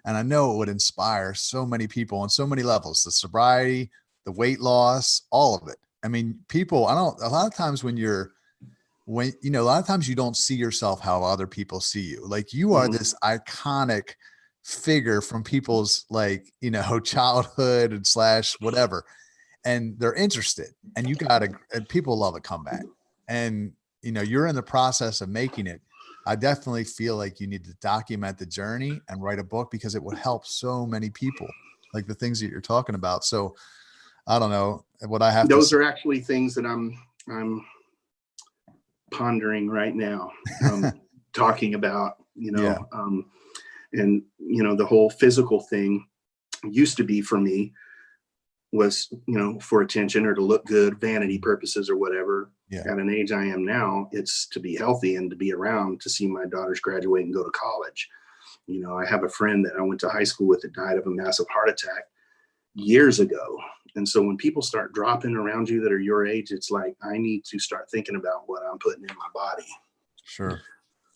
and I know it would inspire so many people on so many levels, the sobriety, the weight loss, all of it. I mean, a lot of times a lot of times you don't see yourself how other people see you. Like you are this iconic figure from people's childhood and / whatever. And they're interested, and and people love a comeback, and you're in the process of making it. I definitely feel like you need to document the journey and write a book, because it would help so many people, like the things that you're talking about. So I don't know what I have. Those are actually things that I'm pondering right now, talking about, Yeah. And the whole physical thing used to be for me was, for attention or to look good, vanity purposes or whatever. Yeah. At an age I am now, it's to be healthy and to be around to see my daughters graduate and go to college. I have a friend that I went to high school with that died of a massive heart attack years ago. And so when people start dropping around you that are your age, it's like, I need to start thinking about what I'm putting in my body. Sure.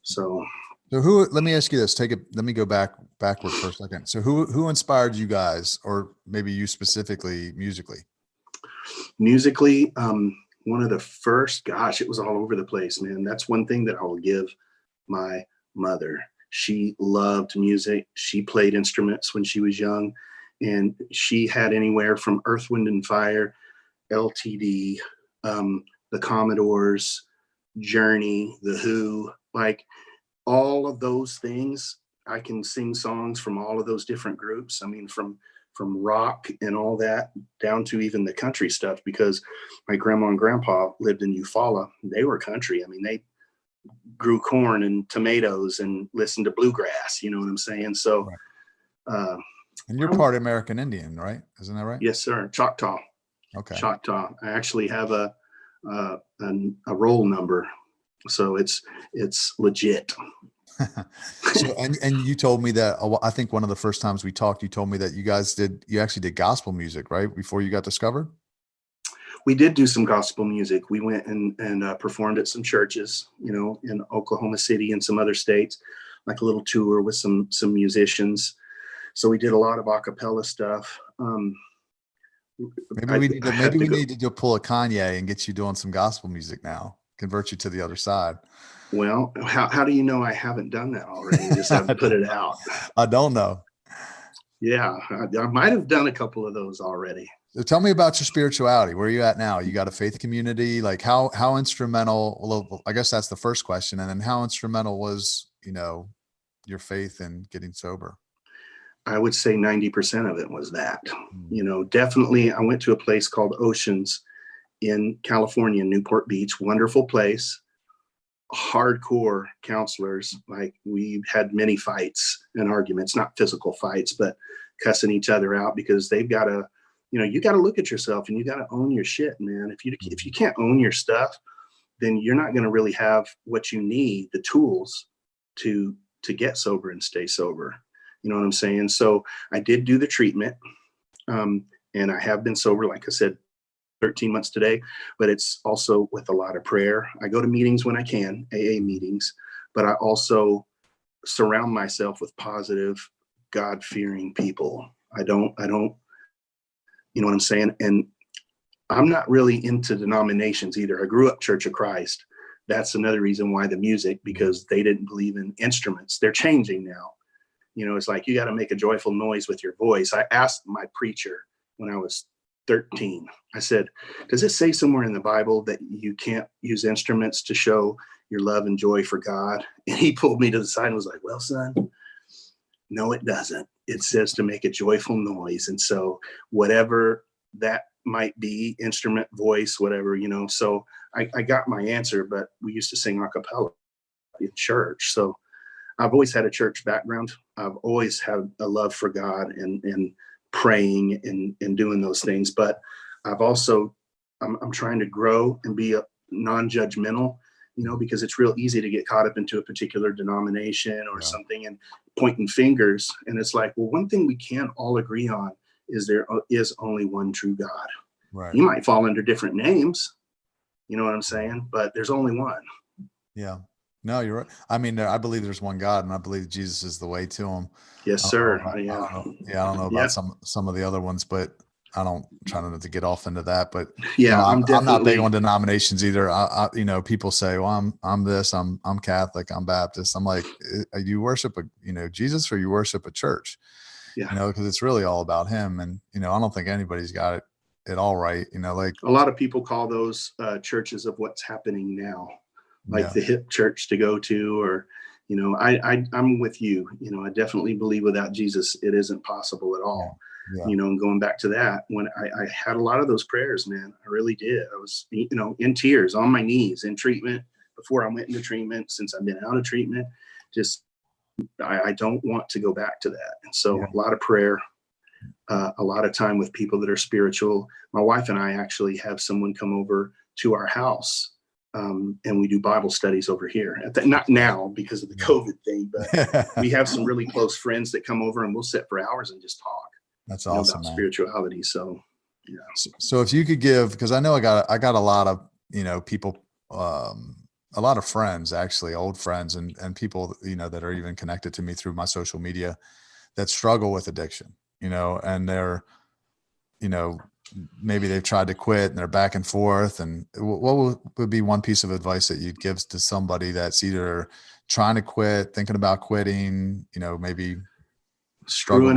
So let me ask you this, let me go backward for a second. So who inspired you guys, or maybe you specifically musically? Musically, one of the first, it was all over the place, man. That's one thing that I will give my mother. She loved music. She played instruments when she was young, and she had anywhere from Earth, Wind and Fire, LTD, the Commodores, Journey, The Who, like all of those things. I can sing songs from all of those different groups. I mean, from rock and all that down to even the country stuff, because my grandma and grandpa lived in Eufaula. They were country. I mean, they grew corn and tomatoes and listened to bluegrass, you know what I'm saying? So, right. And you're part American Indian, right? Isn't that right? Yes, sir. Choctaw. Okay. Choctaw. I actually have a roll number, so it's legit. So, and you told me that, I think one of the first times we talked, you told me that you actually did gospel music, right? Before you got discovered? We did do some gospel music. We went and performed at some churches, in Oklahoma City and some other states, like a little tour with some musicians. So we did a lot of a cappella stuff. Maybe we need to pull a Kanye and get you doing some gospel music now, convert you to the other side. Well, how do you know I haven't done that already? Just haven't put it out. I don't know. Yeah, I might have done a couple of those already. So tell me about your spirituality. Where are you at now? You got a faith community? Like how instrumental? Well, I guess that's the first question. And then how instrumental was, your faith in getting sober? I would say 90% of it was that. Definitely I went to a place called Oceans in California, Newport Beach, wonderful place. Hardcore counselors. Like, we had many fights and arguments, not physical fights, but cussing each other out, because they've got to, you got to look at yourself and you got to own your shit, man. If you can't own your stuff, then you're not going to really have what you need, the tools to get sober and stay sober. You know what I'm saying? So I did do the treatment, and I have been sober, like I said, 13 months today, but it's also with a lot of prayer. I go to meetings when I can, AA meetings, but I also surround myself with positive, God-fearing people. I don't, you know what I'm saying? And I'm not really into denominations either. I grew up Church of Christ. That's another reason why the music, because they didn't believe in instruments. They're changing now. It's like, you got to make a joyful noise with your voice. I asked my preacher when I was 13, I said, does it say somewhere in the Bible that you can't use instruments to show your love and joy for God? And he pulled me to the side and was like, well, son, no, it doesn't. It says to make a joyful noise. And so whatever that might be, instrument, voice, whatever, so I got my answer, but we used to sing a cappella in church. So I've always had a church background. I've always had a love for God and praying and doing those things. But I've also, I'm trying to grow and be a non-judgmental, because it's real easy to get caught up into a particular denomination or something and pointing fingers. And it's like, well, one thing we can all agree on is there is only one true God. Right. You might fall under different names. You know what I'm saying? But there's only one. Yeah. No, you're right. I mean, I believe there's one God, and I believe Jesus is the way to him. Yes, I don't know sir. about, I Yeah. don't know. Yeah, I don't know Yeah. about some of the other ones, but I don't try not to get off into that. But Yeah. no, I'm I'm not big definitely, on denominations either. You know, people say, well, I'm this, I'm Catholic, I'm Baptist. I'm like, you worship Jesus, or you worship a church, yeah. because it's really all about him. And, I don't think anybody's got it all right. Like A lot of people call those churches of what's happening now, like yeah, the hip church to go to, or, I'm with you. I definitely believe without Jesus, it isn't possible at yeah, all. yeah, And going back to that, when I had a lot of those prayers, man, I really did. I was, in tears, on my knees, in treatment, before I went into treatment, since I've been out of treatment, just, I don't want to go back to that. And so yeah. a lot of prayer, a lot of time with people that are spiritual. My wife and I actually have someone come over to our house, and we do Bible studies over here. Not now because of the COVID thing, but we have some really close friends that come over, and we'll sit for hours and just talk. That's awesome, about man. spirituality. So, yeah. So if you could give, because I know I got a lot of, people, a lot of friends, actually old friends and people, that are even connected to me through my social media that struggle with addiction, and they're, maybe they've tried to quit and they're back and forth. And what would be one piece of advice that you'd give to somebody that's either trying to quit, thinking about quitting, maybe struggling?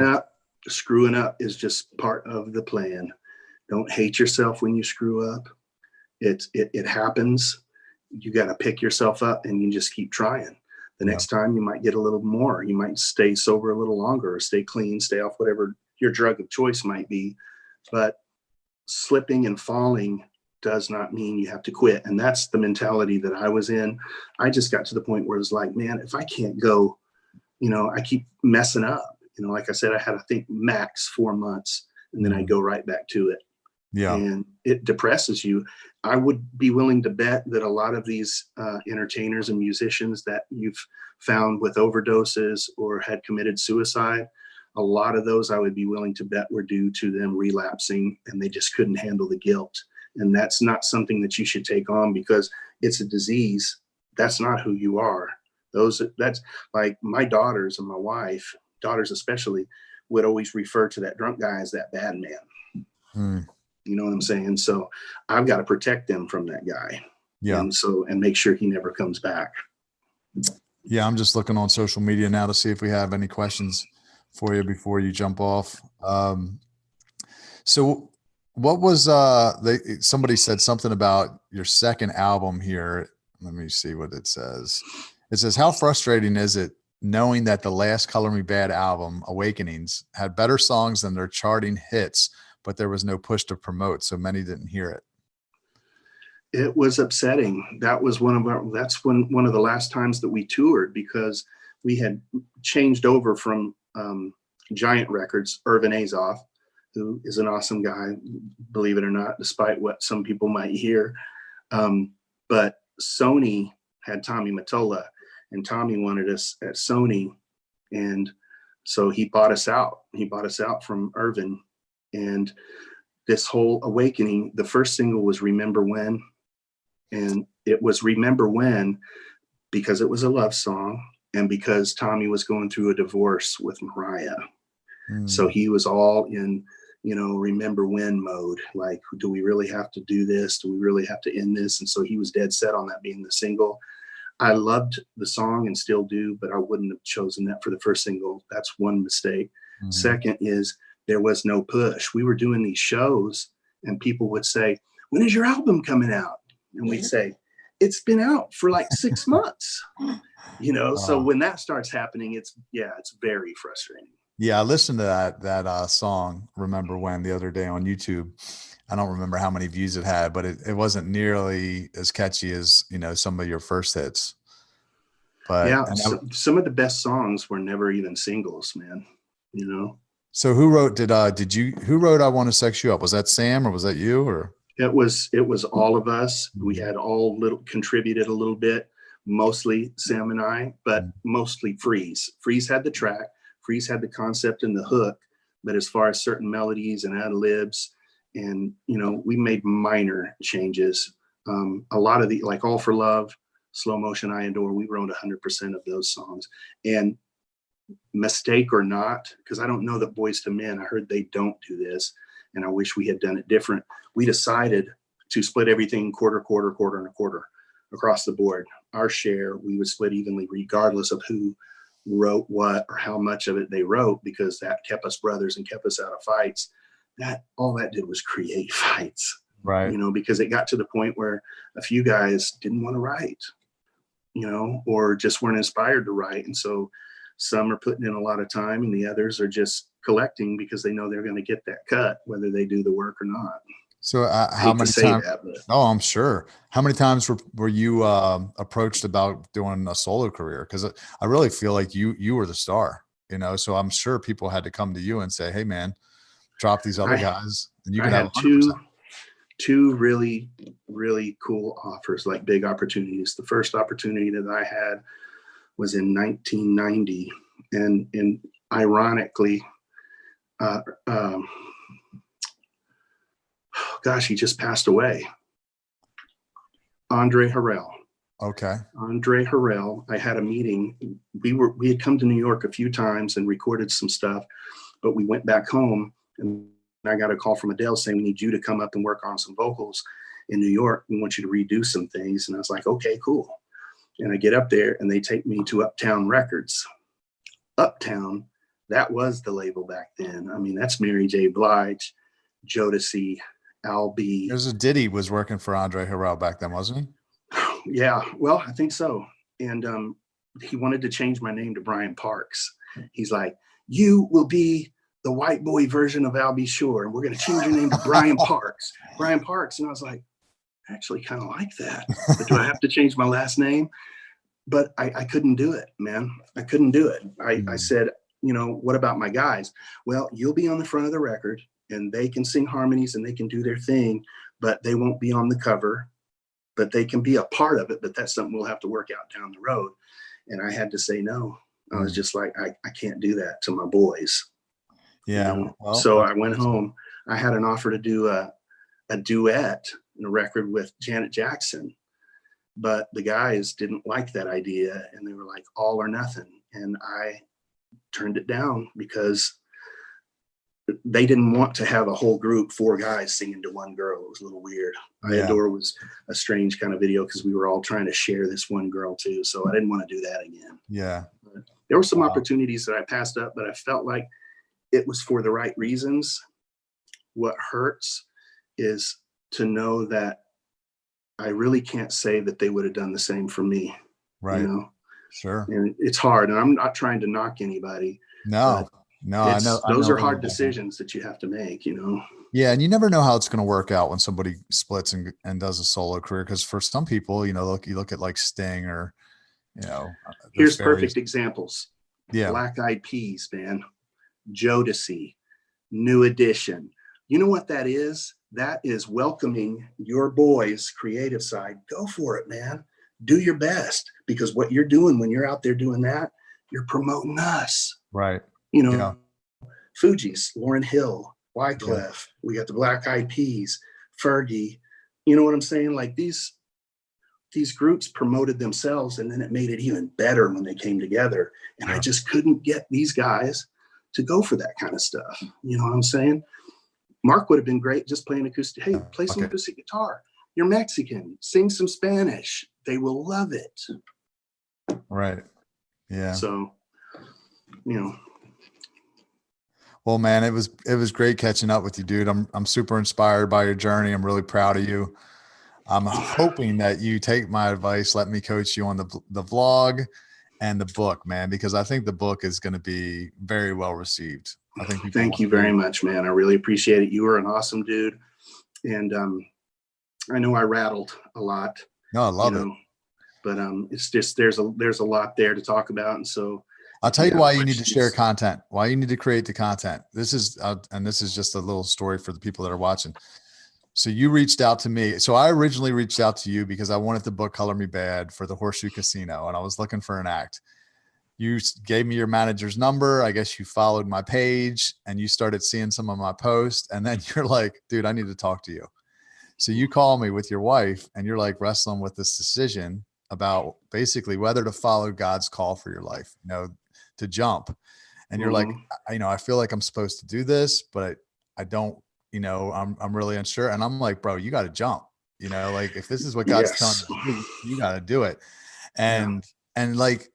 Screwing up is just part of the plan. Don't hate yourself when you screw up. It happens. You got to pick yourself up and you just keep trying. The next time you might get a little more. You might stay sober a little longer, or stay clean, stay off whatever your drug of choice might be. But slipping and falling does not mean you have to quit. And that's the mentality that I was in. I just got to the point where it's like, man, if I can't go, I keep messing up. Like I said, I had, I think, max 4 months, and then I go right back to it. Yeah. And it depresses you. I would be willing to bet that a lot of these entertainers and musicians that you've found with overdoses or had committed suicide, a lot of those I would be willing to bet were due to them relapsing, and they just couldn't handle the guilt. And that's not something that you should take on because it's a disease. That's not who you are. That's like my daughters and my wife, daughters especially, would always refer to that drunk guy as that bad man. You know what I'm saying? So I've got to protect them from that guy. Yeah. And make sure he never comes back. Yeah. I'm just looking on social media now to see if we have any questions for you before you jump off. So what was, somebody said something about your second album here. Let me see what it says. It says, how frustrating is it knowing that the last Color Me Bad album, Awakenings, had better songs than their charting hits, but there was no push to promote, so many didn't hear it? It was upsetting. That's one of the last times that we toured, because we had changed over from Giant Records, Irvin Azoff, who is an awesome guy, believe it or not, despite what some people might hear. But Sony had Tommy Mottola, and Tommy wanted us at Sony. And so he bought us out. He bought us out from Irvin. And this whole Awakening, the first single was Remember When. And it was Remember When because it was a love song, and because Tommy was going through a divorce with Mariah. So he was all in, remember when mode. Like, do we really have to do this? Do we really have to end this? And so he was dead set on that being the single. I loved the song and still do, but I wouldn't have chosen that for the first single. That's one mistake. Second is there was no push. We were doing these shows and people would say, when is your album coming out? And we'd say, it's been out for like 6 months, So when that starts happening, it's very frustrating. Yeah. I listened to that song, Remember When, the other day on YouTube. I don't remember how many views it had, but it wasn't nearly as catchy as, some of your first hits. But yeah, some of the best songs were never even singles, man. So who wrote, who wrote I Want to Sex You Up? Was that Sam or was that you, or? It was all of us. We had all contributed a little bit, mostly Sam and I, but mostly Freeze. Freeze had the track. Freeze had the concept and the hook. But as far as certain melodies and ad libs And, you know, we made minor changes. A lot of the, like All for Love, Slow Motion, I Adore, we wrote 100% of those songs. And mistake or not, because I don't know that Boys to Men, I heard they don't do this, and I wish we had done it different. We decided to split everything quarter, quarter, quarter, and a quarter across the board. Our share, we would split evenly regardless of who wrote what or how much of it they wrote, because that kept us brothers and kept us out of fights. That all that did was create fights, Right. you know, because it got to the point where a few guys didn't want to write, you know, or just weren't inspired to write. And so some are putting in a lot of time and the others are just collecting because they know they're going to get that cut, whether they do the work or not. So how many times? But Oh, I'm sure. How many times were you approached about doing a solo career? Because I really feel like you were the star, you know. So I'm sure people had to come to you and say, "Hey, man, drop these other guys, and you can have 100%." Two really, really cool offers, like big opportunities. The first opportunity that I had was in 1990, and ironically, gosh, he just passed away. Andre Harrell. Okay. Andre Harrell. I had a meeting. We had come to New York a few times and recorded some stuff, but we went back home and I got a call from Adele saying, "We need you to come up and work on some vocals in New York. We want you to redo some things." And I was like, "Okay, cool." And I get up there and they take me to Uptown Records. Uptown, that was the label back then. I mean, that's Mary J. Blige, Jodeci, Al B. There's a Diddy was working for Andre Harrell back then, wasn't he? Yeah, well, I think so. And he wanted to change my name to Brian Parks. He's like, "You will be the white boy version of Al B. Sure, and we're going to change your name to Brian Parks." Brian Parks. And I was like, I actually kind of like that. But do I have to change my last name? But I couldn't do it, man. I couldn't do it. I said, you know, what about my guys? Well, you'll be on the front of the record and they can sing harmonies and they can do their thing, but they won't be on the cover, but they can be a part of it. But that's something we'll have to work out down the road. And I had to say no. I was just like, I can't do that to my boys. Yeah. You know? Well, so I went home. I had an offer to do a duet in a record with Janet Jackson, but the guys didn't like that idea and they were like, all or nothing. And I turned it down because they didn't want to have a whole group, 4 guys singing to one girl. It was a little weird. I Adore was a strange kind of video because we were all trying to share this one girl too. So I didn't want to do that again. Yeah. But there were some opportunities that I passed up, but I felt like it was for the right reasons. What hurts is to know that I really can't say that they would have done the same for me. Right. You know? Sure. And it's hard. And I'm not trying to knock anybody. No, I know. Those are hard decisions that you have to make, you know? Yeah. And you never know how it's going to work out when somebody splits and does a solo career. Cause for some people, you know, you look at like Sting or, you know, here's perfect examples. Yeah. Black Eyed Peas, man. Jodeci, New Edition. You know what that is? That is welcoming your boys' creative side. Go for it, man. Do your best, because what you're doing when you're out there doing that, you're promoting us. Right. You know, Fugees, Lauryn Hill, Wyclef, we got the Black Eyed Peas, Fergie. You know what I'm saying? Like these groups promoted themselves, and then it made it even better when they came together. And I just couldn't get these guys to go for that kind of stuff. You know what I'm saying? Mark would have been great just playing acoustic. Hey, play some acoustic guitar. You're Mexican. Sing some Spanish. They will love it. Right. Yeah. So, you know. Well, man, it was great catching up with you, dude. I'm super inspired by your journey. I'm really proud of you. I'm hoping that you take my advice. Let me coach you on the vlog and the book, man, because I think the book is going to be very well received. I think. Thank you very much, man. I really appreciate it. You were an awesome dude. And I know I rattled a lot. No, I love it. But it's just, there's a lot there to talk about. And so I'll tell you why you need to share content, why you need to create the content. This is, and this is just a little story for the people that are watching. So you reached out to me. So I originally reached out to you because I wanted to book Color Me Bad for the Horseshoe Casino, and I was looking for an act. you gave me your manager's number. I guess you followed my page and you started seeing some of my posts. And then you're like, dude, I need to talk to you. So you call me with your wife and you're like wrestling with this decision about basically whether to follow God's call for your life, to jump. And you're like, I feel like I'm supposed to do this, but I don't, I'm really unsure. And I'm like, bro, you got to jump, like if this is what God's telling you to do, you got to do it. And like,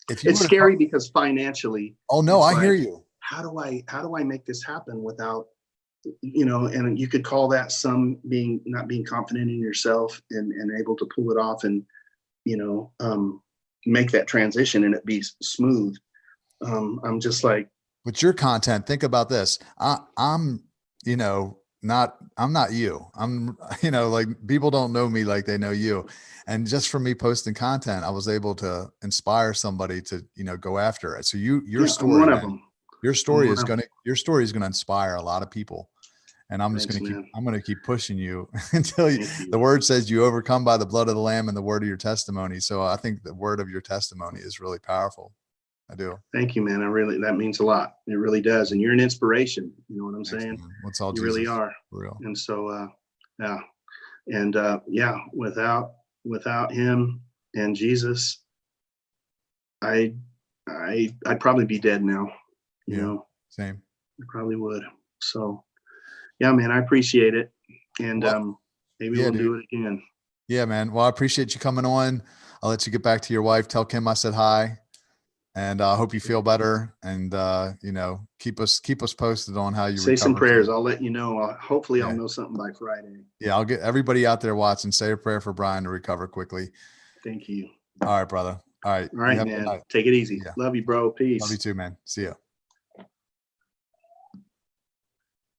if you it's scary because financially, oh no, I hear you. How do I make this happen without, and you could call that not being confident in yourself and able to pull it off and, make that transition and it be smooth. I'm just like, but your content, think about this. I'm not you. I'm, like people don't know me like they know you. And just from me posting content, I was able to inspire somebody to, go after it. So your story, your story is going to inspire a lot of people. And I'm just going to keep pushing you until the word says you overcome by the blood of the Lamb and the word of your testimony. So I think the word of your testimony is really powerful. I do. Thank you, man. That means a lot. It really does. And you're an inspiration. You know what I'm saying? Man. What's all you Jesus, really are. For real. And so, yeah. And without him and Jesus, I'd probably be dead now. You know, same. I probably would. So, yeah, man, I appreciate it. And maybe we'll do it again. Yeah, man. Well, I appreciate you coming on. I'll let you get back to your wife. Tell Kim I said hi. And I hope you feel better. And keep us posted on how you say some prayers. I'll let you know. Hopefully, I'll know something by Friday. Yeah, I'll get everybody out there watching. Say a prayer for Bryan to recover quickly. Thank you. All right, brother. All right, man. Take it easy. Yeah. Love you, bro. Peace. Love you too, man. See ya.